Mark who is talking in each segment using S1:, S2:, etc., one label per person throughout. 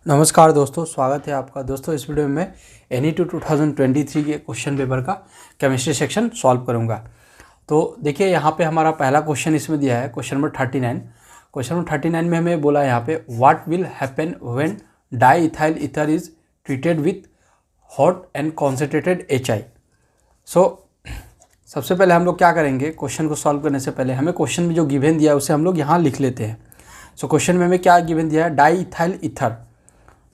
S1: नमस्कार दोस्तों, स्वागत है आपका। दोस्तों इस वीडियो में मैं NET 2023 के क्वेश्चन पेपर का केमिस्ट्री सेक्शन सॉल्व करूंगा। तो देखिए यहाँ पे हमारा पहला क्वेश्चन इसमें दिया है, क्वेश्चन नंबर 39। क्वेश्चन नंबर 39 में हमें बोला है यहाँ पे what will happen when di ethyl ether is treated with hot and concentrated HI। सबसे पहले हम लोग क्या करेंगे, क्वेश्चन को सॉल्व करने से पहले हमें क्वेश्चन में जो गिवन दिया है उसे हम लोग यहाँ लिख लेते हैं। क्वेश्चन में हमें क्या गिवन दिया है, डाई इथाइल ईथर।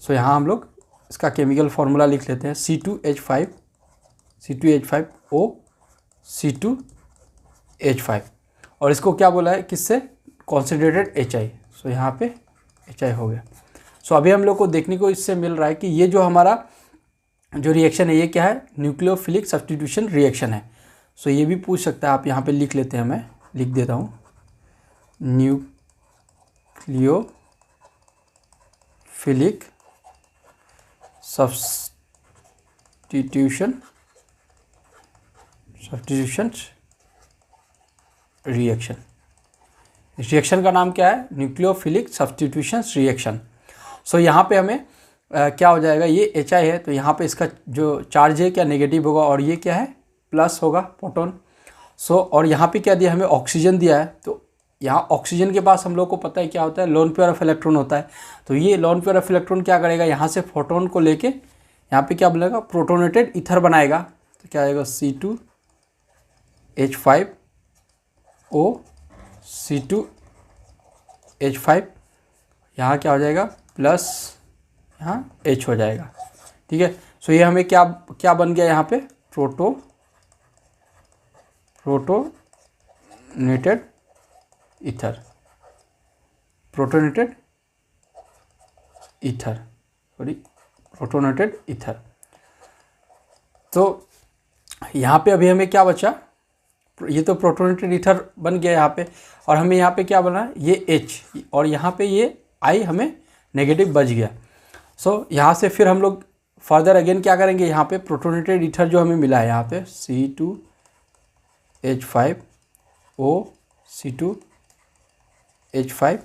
S1: यहाँ हम लोग इसका केमिकल फार्मूला लिख लेते हैं C2H5O C2H5 और इसको क्या बोला है, किससे, कॉन्सेंट्रेटेड HI। यहाँ पे HI हो गया। अभी हम लोग को देखने को इससे मिल रहा है कि ये जो हमारा जो रिएक्शन है ये क्या है, न्यूक्लियोफिलिक सब्स्टिट्यूशन रिएक्शन है। ये भी पूछ सकता है, आप यहाँ पे लिख लेते हैं, मैं लिख देता हूँ न्यूक्लियोफिलिक सब्स्टिट्यूशन रिएक्शन। इस रिएक्शन का नाम क्या है, न्यूक्लियोफिलिक सब्स्टिट्यूशन रिएक्शन। यहाँ पे हमें क्या हो जाएगा, ये HI है तो यहाँ पे इसका जो चार्ज है क्या नेगेटिव होगा और ये क्या है प्लस होगा, प्रोटॉन। और यहाँ पे क्या दिया, हमें ऑक्सीजन दिया है। तो यहाँ ऑक्सीजन के पास हम लोग को पता है क्या होता है, लोन पेयर ऑफ इलेक्ट्रॉन होता है। तो ये लोन पेयर ऑफ इलेक्ट्रॉन क्या करेगा, यहाँ से फोटोन को लेके यहाँ पे क्या बनेगा, प्रोटोनेटेड ईथर बनाएगा। तो क्या आएगा C2H5O C2H5, यहाँ क्या हो जाएगा प्लस, यहाँ H हो जाएगा। ठीक है। ये हमें क्या क्या बन गया यहाँ पे, प्रोटोनेटेड ईथर, प्रोटोनेटेड ईथर। तो यहाँ पे अभी हमें क्या बचा, ये तो प्रोटोनेटेड ईथर बन गया यहाँ पे, और हमें यहाँ पे क्या बना, ये H और यहाँ पे ये I हमें नेगेटिव बच गया। यहाँ से फिर हम लोग फर्दर अगेन क्या करेंगे, यहाँ पे प्रोटोनेटेड ईथर जो हमें मिला है यहाँ पे C2H5O C2H5,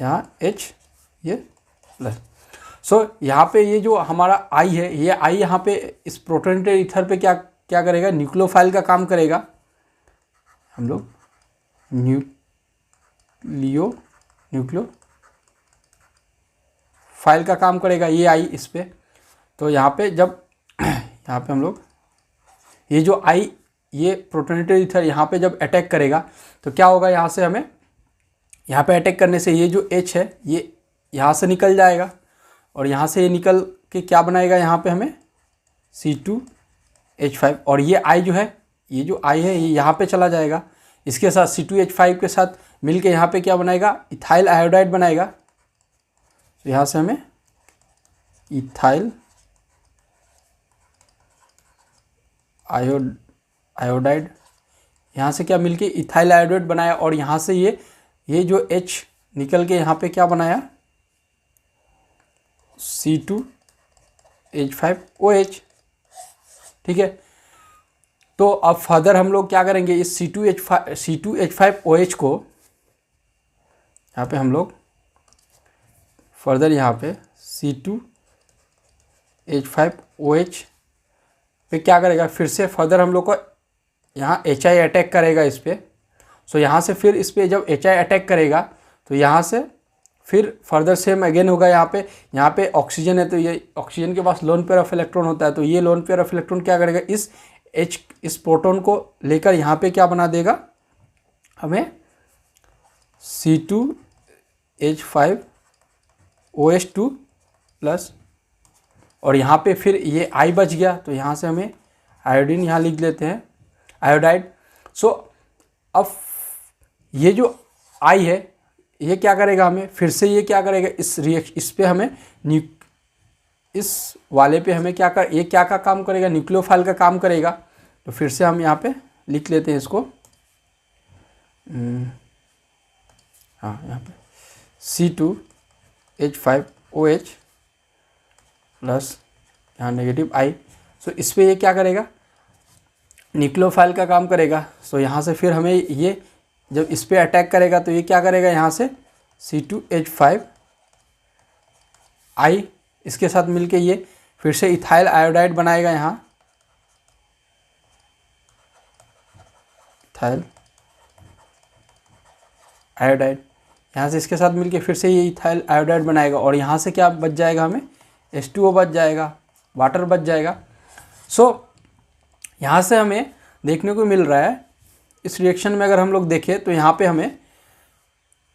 S1: यहाँ H ये प्लस। यहाँ पे ये जो हमारा I है, ये I यहाँ पे इस प्रोटोनेटेड ईथर पे क्या क्या करेगा, न्यूक्लियोफाइल का काम करेगा। हम लोग न्यूक्लियोफाइल का काम करेगा ये I इस पे। तो यहाँ पे जब यहाँ पे हम लोग ये जो I ये प्रोटोनेटेड ईथर यहाँ पे जब अटैक करेगा तो क्या होगा, यहाँ से हमें यहाँ पे अटैक करने से ये जो H है ये यहाँ से निकल जाएगा और यहाँ से ये निकल के क्या बनाएगा, यहाँ पे हमें C2H5 और ये I जो है, ये जो I है ये यहाँ पे चला जाएगा। इसके साथ C2H5 के साथ मिलके यहाँ पे क्या बनाएगा, इथाइल आयोडाइड बनाएगा। तो यहाँ से हमें इथाइल आयोडाइड, यहाँ से क्या मिलके इथाइल आयोडाइड बनाया और यहाँ से ये जो H निकल के यहाँ पे क्या बनाया, C2H5OH। ठीक है। तो अब फर्दर हम लोग क्या करेंगे, इस C2H5OH को यहाँ पे हम लोग फर्दर यहाँ पे C2H5OH पे क्या करेगा, फिर से फर्दर हम लोग को यहाँ HI अटैक करेगा इस पे। यहाँ से फिर इस पे जब HI अटैक करेगा तो यहाँ से फिर फर्दर सेम अगेन होगा। यहाँ पे ऑक्सीजन है तो ये ऑक्सीजन के पास लोन पेयर ऑफ इलेक्ट्रॉन होता है। तो ये लोन पेयर ऑफ इलेक्ट्रॉन क्या करेगा, इस प्रोटॉन को लेकर यहाँ पे क्या बना देगा, हमें C2H5OH2 प्लस, और यहाँ पे फिर ये I बच गया तो यहाँ से हमें आयोडीन यहाँ लिख लेते हैं, आयोडाइड। अब ये जो I है ये क्या करेगा, हमें फिर से ये क्या करेगा, इस पे हमें इस वाले पे हमें क्या ये क्या का काम करेगा, न्यूक्लियोफाइल का काम करेगा। तो फिर से हम यहाँ पे लिख लेते हैं इसको, हाँ यहाँ पे C2H5OH प्लस यहाँ नेगेटिव I। इस पे ये क्या करेगा, न्यूक्लियोफाइल का काम करेगा। यहाँ से फिर हमें ये जब इस पे अटैक करेगा तो ये क्या करेगा, यहाँ से C2H5 I इसके साथ मिलके ये फिर से इथाइल आयोडाइड बनाएगा यहाँ, इथाइल आयोडाइड यहाँ से इसके साथ मिलके फिर से ये इथाइल आयोडाइड बनाएगा और यहाँ से क्या बच जाएगा, हमें H2O बच जाएगा, वाटर बच जाएगा। सो यहाँ से हमें देखने को मिल रहा है इस रिएक्शन में, अगर हम लोग देखें तो यहाँ पे हमें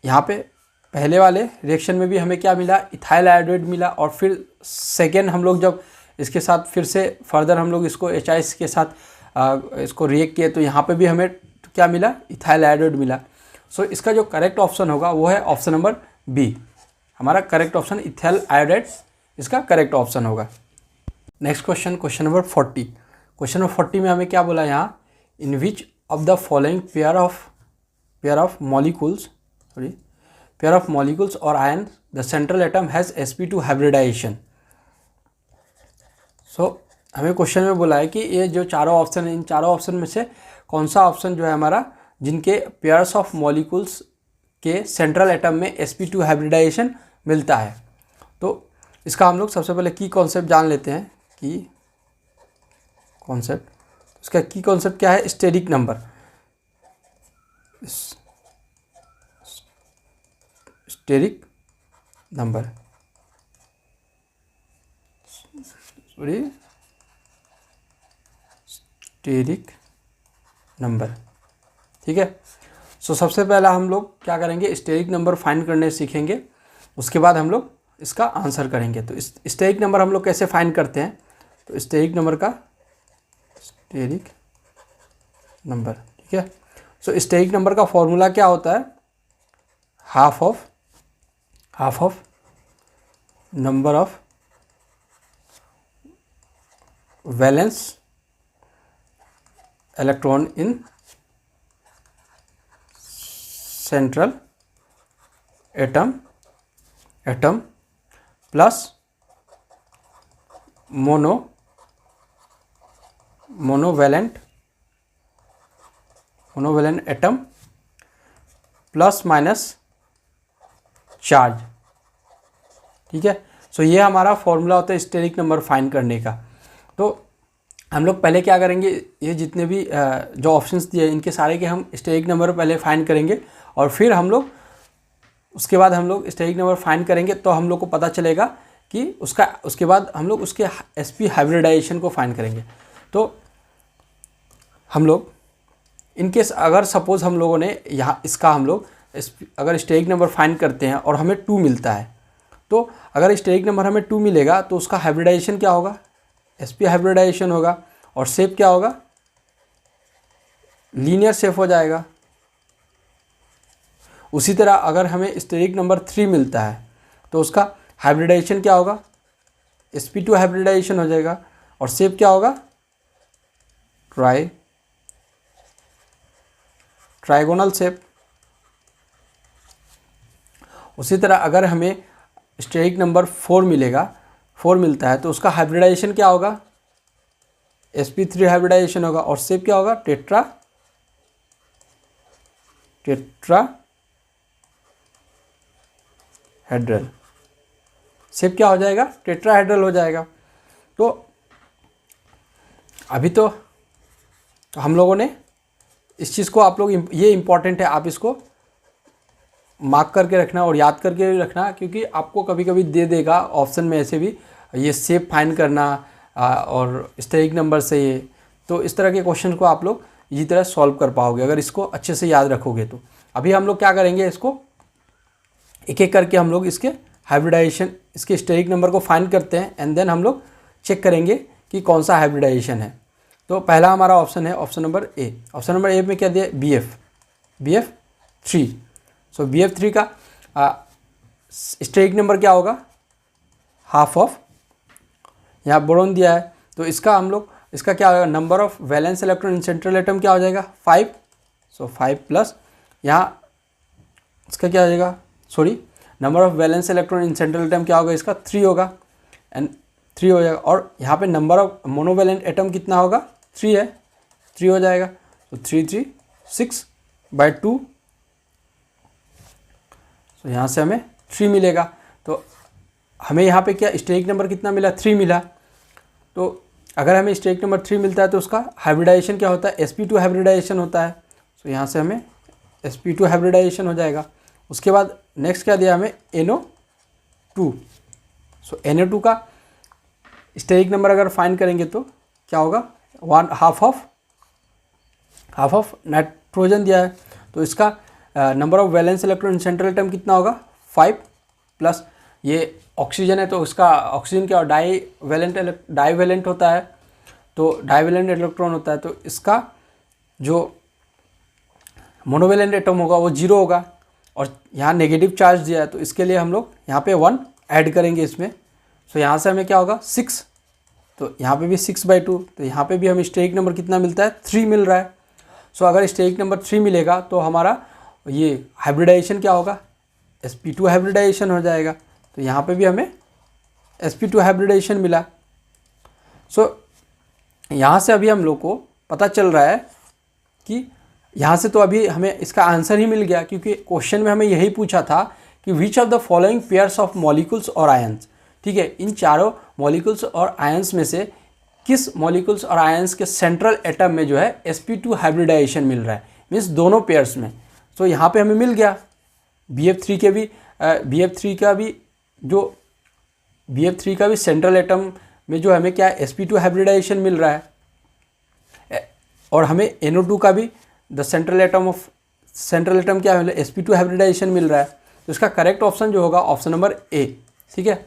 S1: पहले वाले रिएक्शन में भी हमें क्या मिला, इथाइल आयोडाइड मिला, और फिर सेकेंड हम लोग जब इसके साथ फिर से फर्दर हम लोग इसको HI के साथ इसको रिएक्ट किए तो यहाँ पे भी हमें क्या मिला, इथाइल आयोडाइड मिला। सो इसका जो करेक्ट ऑप्शन होगा वो है ऑप्शन नंबर बी। हमारा करेक्ट ऑप्शन इथाइल आयोडाइड इसका करेक्ट ऑप्शन होगा। Next question, question number 40। Question number 40 में हमें क्या बोला यहाँ, in which of the following pair of molecules और ion the central atom has sp2 hybridisation. So हमें क्वेश्चन में बोला है कि ये जो चारों ऑप्शन है, इन चारों ऑप्शन में से कौन सा ऑप्शन जो है हमारा, जिनके पेयर्स ऑफ मॉलिक्यूल्स के सेंट्रल एटम में sp2 हाइब्रिडाइजेशन मिलता है। तो इसका हम लोग सबसे पहले की कॉन्सेप्ट जान लेते हैं। की कॉन्सेप्ट, इसका की कॉन्सेप्ट क्या है, स्टेरिक नंबर। स्टेरिक नंबर, ठीक है। सो सबसे पहला हम लोग क्या करेंगे, स्टेरिक नंबर फाइंड करने सीखेंगे, उसके बाद हम लोग इसका आंसर करेंगे। तो स्टेरिक नंबर हम लोग कैसे फाइंड करते हैं, तो स्टेरिक नंबर, ठीक है। सो स्टेरिक नंबर का फॉर्मूला क्या होता है, half of number of valence electron in central atom plus monovalent atom plus minus charge, ठीक है। सो ये हमारा फॉर्मूला होता है स्टेरिक नंबर फाइंड करने का। तो हम लोग पहले क्या करेंगे, ये जितने भी जो ऑप्शंस दिए इनके सारे के हम स्टेरिक नंबर पहले फाइंड करेंगे, और फिर हम लोग उसके बाद हम लोग स्टेरिक नंबर फाइंड करेंगे तो हम लोग को पता चलेगा कि उसके बाद हम लोग उसके sp हाइब्रिडाइजेशन को फाइंड करेंगे। तो हम लोग इनकेस अगर सपोज हम लोगों ने यहाँ इसका हम लोग अगर स्टेरिक नंबर फाइंड करते हैं और हमें 2 मिलता है, तो अगर स्टेरिक नंबर हमें 2 मिलेगा तो उसका हाइब्रिडाइजेशन क्या होगा, sp हाइब्रिडाइजेशन होगा, और शेप क्या होगा, लीनियर शेप हो जाएगा। उसी तरह अगर हमें स्टेरिक नंबर 3 मिलता है तो उसका हाइब्रिडाइजेशन क्या होगा, sp2 हाइब्रिडाइजेशन हो जाएगा, और शेप क्या होगा, ट्राइगोनल शेप। उसी तरह अगर हमें स्टेरिक नंबर 4 मिलता है तो उसका हाइब्रिडाइजेशन क्या होगा, sp3 हाइब्रिडाइजेशन होगा, और शेप क्या होगा, टेट्राहेड्रल। शेप क्या हो जाएगा, टेट्राहेड्रल हो जाएगा। तो अभी तो हम लोगों ने इस चीज़ को, आप लोग ये इम्पॉर्टेंट है, आप इसको मार्क करके रखना और याद करके रखना, क्योंकि आपको कभी कभी दे देगा ऑप्शन में ऐसे भी ये शेप फाइंड करना और स्टेरिक नंबर से ये, तो इस तरह के क्वेश्चन को आप लोग इसी तरह सॉल्व कर पाओगे अगर इसको अच्छे से याद रखोगे। तो अभी हम लोग क्या करेंगे, इसको एक एक करके हम लोग इसके हाइब्रिडाइजेशन, इसके स्टेरिक नंबर को फाइंड करते हैं, एंड देन हम लोग चेक करेंगे कि कौन सा हाइब्रिडाइजेशन है। तो पहला हमारा ऑप्शन है option number A. Option number A में क्या दिया, BF3। सो BF3 का स्टेरिक नंबर क्या होगा, हाफ ऑफ, यहाँ बोरोन दिया है तो इसका हम लोग, इसका क्या होगा, number of valence electron in central atom क्या हो जाएगा, 5। सो 5 प्लस यहाँ इसका क्या हो जाएगा, number of valence electron in central atom क्या होगा, इसका 3 होगा, एंड 3 हो जाएगा। और यहाँ पे नंबर ऑफ मोनोवैलेंट एटम कितना होगा, 3 है, 3 हो जाएगा। तो 3 3 6/2, तो यहाँ से हमें 3 मिलेगा। तो हमें यहाँ पे क्या स्टेरिक नंबर कितना मिला, 3 मिला। तो अगर हमें स्टेरिक नंबर 3 मिलता है तो उसका हाइब्रिडाइजेशन क्या होता है, sp2 हाइब्रिडाइजेशन होता है। तो यहाँ से हमें sp2 हाइब्रिडाइजेशन हो जाएगा। उसके बाद नेक्स्ट क्या दिया हमें, NO2। सो NO2 का स्टेरिक नंबर अगर फाइंड करेंगे तो क्या होगा, हाफ ऑफ नाइट्रोजन दिया है, तो इसका number of valence electron central atom कितना होगा, 5 प्लस ये ऑक्सीजन है तो उसका ऑक्सीजन क्या डाईवैलेंट होता है, तो डाईवैलेंट इलेक्ट्रॉन होता है, तो इसका जो मोनोवैलेंट एटम होगा वो 0 होगा। और यहाँ नेगेटिव चार्ज दिया है तो इसके लिए हम लोग यहाँ पे 1 ऐड करेंगे इसमें। सो यहाँ से हमें क्या होगा, 6, तो यहाँ पे भी 6/2, तो यहाँ पे भी हमें स्टेरिक नंबर कितना मिलता है, 3 मिल रहा है। सो अगर स्टेरिक नंबर 3 मिलेगा तो हमारा ये हाइब्रिडाइजेशन क्या होगा, sp2 हाइब्रिडाइजेशन हो जाएगा। तो यहाँ पे भी हमें sp2 हाइब्रिडाइजेशन मिला। सो यहाँ से अभी हम लोग को पता चल रहा है कि यहाँ से तो अभी हमें इसका आंसर ही मिल गया, क्योंकि क्वेश्चन में हमें यही पूछा था कि विच of the following pairs of molecules और आयंस, ठीक है, इन चारों मॉलिक्यूल्स और आयंस में से किस मॉलिक्यूल्स और आयंस के सेंट्रल एटम में जो है sp2 हाइब्रिडाइजेशन मिल रहा है, मीन्स दोनों पेयर्स में। तो यहाँ पे हमें मिल गया BF3 के भी BF3 का भी सेंट्रल एटम में जो हमें क्या है, sp2 हाइब्रिडाइजेशन मिल रहा है। और हमें NO2 का भी सेंट्रल एटम क्या है, sp2 हाइब्रिडाइजेशन मिल रहा है। तो इसका करेक्ट ऑप्शन जो होगा ऑप्शन नंबर ए, ठीक है।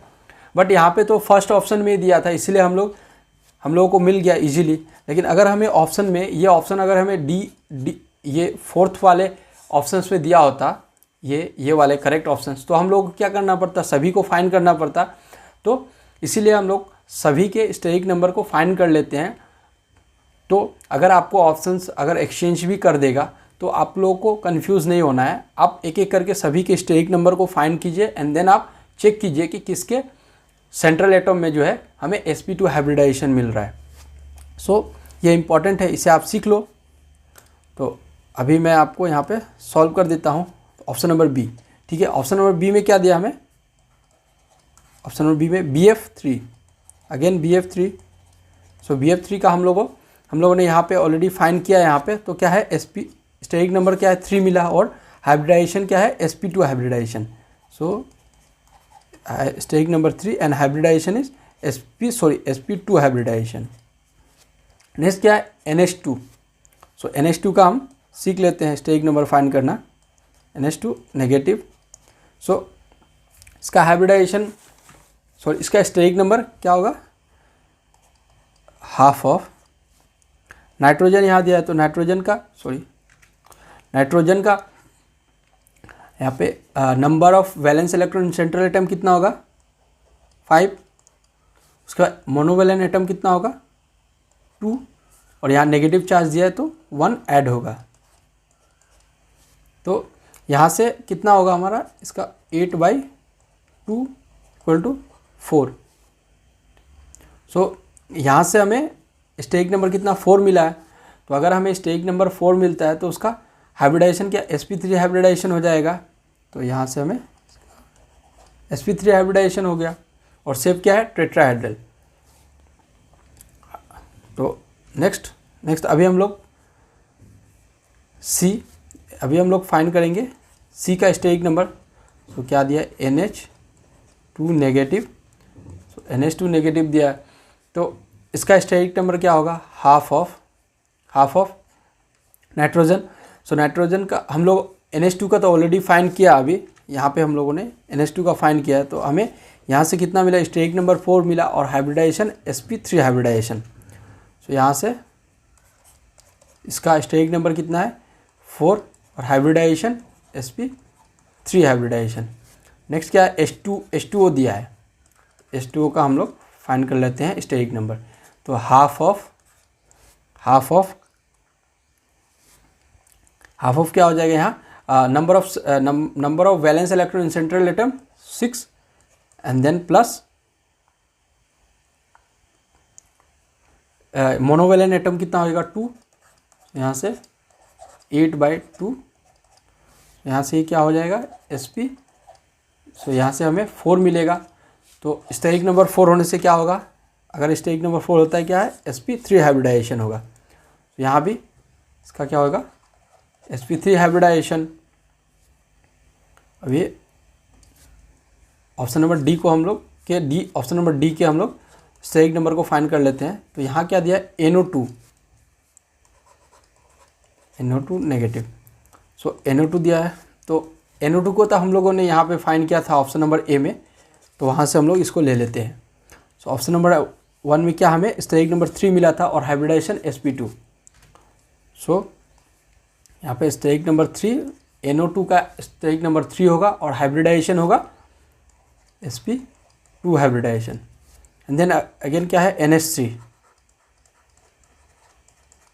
S1: बट यहाँ पे तो फर्स्ट ऑप्शन में ही दिया था, इसलिए हम लोगों को मिल गया इजीली। लेकिन अगर हमें ऑप्शन में ये ऑप्शन अगर हमें डी ये फोर्थ वाले ऑप्शंस में दिया होता, ये वाले करेक्ट ऑप्शंस, तो हम लोग को क्या करना पड़ता, सभी को फाइंड करना पड़ता। तो इसीलिए हम लोग सभी के स्टेरिक नंबर को फाइंड कर लेते हैं। तो अगर आपको ऑप्शंस अगर एक्सचेंज भी कर देगा तो आप लोगों को कंफ्यूज नहीं होना है। आप एक एक करके सभी के स्टेरिक नंबर को फाइंड कीजिए एंड देन आप चेक कीजिए कि किसके सेंट्रल एटम में जो है हमें sp2 हाइब्रिडाइजेशन मिल रहा है। सो ये इंपॉर्टेंट है, इसे आप सीख लो। तो अभी मैं आपको यहाँ पे सॉल्व कर देता हूँ ऑप्शन नंबर बी, ठीक है। ऑप्शन नंबर बी में क्या दिया हमें, ऑप्शन नंबर बी में BF3, अगेन BF3। सो BF3 का हम लोगों ने यहाँ पे ऑलरेडी फाइंड किया है यहाँ पे। तो क्या है, स्टेरिक नंबर क्या है, 3 मिला, और हाइब्रिडाइजेशन क्या है, sp2 hybridisation. So steric number 3 and hybridization is sp2 hybridization. Next क्या है, NH2। सो NH2 का हम सीख लेते हैं स्टेरिक नंबर फाइंड करना, NH2 नेगेटिव। सो इसका हाइब्रिडाइजेशन इसका स्टेरिक नंबर क्या होगा, हाफ ऑफ। नाइट्रोजन यहाँ दिया है तो नाइट्रोजन का यहाँ पे number of valence electron central atom कितना होगा, 5। उसके बाद मोनोवैलेंट एटम कितना होगा, 2, और यहाँ नेगेटिव चार्ज दिया है तो 1 ऐड होगा। तो यहाँ से कितना होगा हमारा, इसका 8/2 = 4। सो यहाँ से हमें स्टेरिक नंबर कितना, 4 मिला है। तो अगर हमें स्टेरिक नंबर 4 मिलता है तो उसका हाइब्रिडाइजेशन क्या, sp3 हाइब्रिडाइजेशन हो जाएगा। तो यहाँ से हमें sp3 हाइब्रिडाइजेशन हो गया, और शेप क्या है, टेट्राहेड्रल। तो नेक्स्ट अभी हम लोग फाइंड करेंगे सी का स्टेरिक नंबर। तो क्या दिया है, NH2 नेगेटिव। NH2 नेगेटिव दिया है तो इसका स्टेरिक नंबर क्या होगा, half of nitrogen. So nitrogen का हम लोग NH2 का तो ऑलरेडी फाइंड किया, अभी यहाँ पे हम लोगों ने NH2 का फाइंड किया है। तो हमें यहाँ से कितना मिला, स्टेरिक नंबर 4 मिला, और हाइब्रिडाइजेशन sp3 हाइब्रिडाइजेशन। सो यहाँ से इसका स्टेरिक नंबर कितना है, 4, और हाइब्रिडाइजेशन sp3 हाइब्रिडाइजेशन। नेक्स्ट क्या है, H2O दिया है। H2O का हम लोग फाइंड कर लेते हैं स्टेरिक नंबर। तो हाफ ऑफ क्या हो जाएगा यहाँ, number of valence electron in central atom 6, and then plus monovalent atom कितना होगा, 2। यहाँ से 8/2, यहाँ से क्या हो जाएगा, sp। सो यहाँ से हमें 4 मिलेगा। तो स्टेरिक नंबर 4 होने से क्या होगा, अगर स्टेरिक नंबर 4 होता है क्या है, sp3 हाइब्रिडाइजेशन होगा। तो यहाँ भी इसका क्या होगा, sp3 हाइब्रिडाइजेशन। अब ये ऑप्शन नंबर डी को हम लोग ऑप्शन नंबर डी के हम लोग स्टेरिक नंबर को फाइंड कर लेते हैं। तो यहाँ क्या दिया है, NO2 नेगेटिव। सो NO2 दिया है, तो NO2 को तो हम लोगों ने यहाँ पे फाइंड किया था ऑप्शन नंबर ए में, तो वहाँ से हम लोग इसको ले लेते हैं। सो ऑप्शन नंबर 1 में क्या हमें स्टेरिक नंबर 3 मिला था और हाइब्रिडाइजेशन sp2। सो यहाँ पे स्टेरिक नंबर 3, NO2 का स्टेरिक नंबर 3 होगा और हाइब्रिडाइजेशन होगा sp2 hybridisation. And then again क्या है,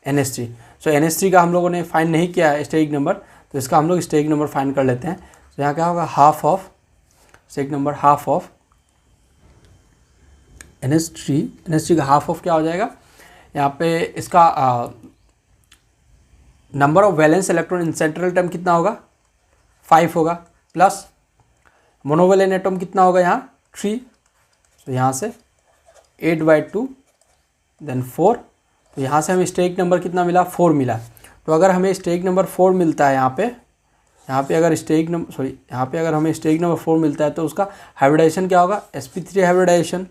S1: NH3। सो NH3 का हम लोगों ने फाइंड नहीं किया है स्टेरिक नंबर, तो इसका हम लोग स्टेरिक नंबर फाइंड कर लेते हैं। तो यहाँ क्या होगा, half of steric number, half of NH3 का हाफ ऑफ क्या हो जाएगा, यहाँ पे इसका number of valence electron in central atom कितना होगा, 5 होगा, प्लस मोनोवैलेंट एटम कितना होगा यहाँ 3। तो यहाँ से 8/2 देन 4। तो यहाँ से हमें स्टेरिक नंबर कितना मिला, 4 मिला। तो अगर हमें स्टेरिक नंबर 4 मिलता है यहाँ पे अगर स्टेरिक नंबर यहाँ पे अगर हमें स्टेरिक नंबर 4 मिलता है तो उसका हाइब्रिडाइजेशन क्या होगा, sp3 हाइब्रिडाइजेशन।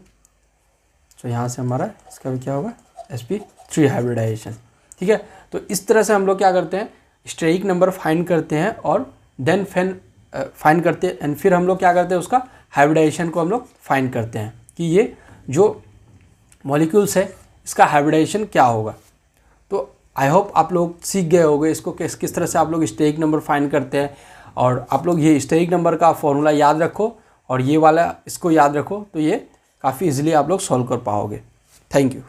S1: तो यहाँ से हमारा इसका भी क्या होगा, sp3 हाइब्रिडाइजेशन। ठीक है, तो इस तरह से हम लोग क्या करते हैं, स्टेरिक नंबर फाइंड करते हैं और देन फाइंड करते हैं, एंड फिर हम लोग क्या करते हैं, उसका हाइब्रिडाइजेशन को हम लोग फाइंड करते हैं कि ये जो मॉलिक्यूल्स है इसका हाइब्रिडाइजेशन क्या होगा। तो आई होप आप लोग सीख गए होंगे इसको किस तरह से आप लोग स्टेरिक नंबर फाइंड करते हैं, और आप लोग ये स्टेरिक नंबर का फॉर्मूला याद रखो और ये वाला इसको याद रखो, तो ये काफ़ी इजीली आप लोग सॉल्व कर पाओगे। Thank you.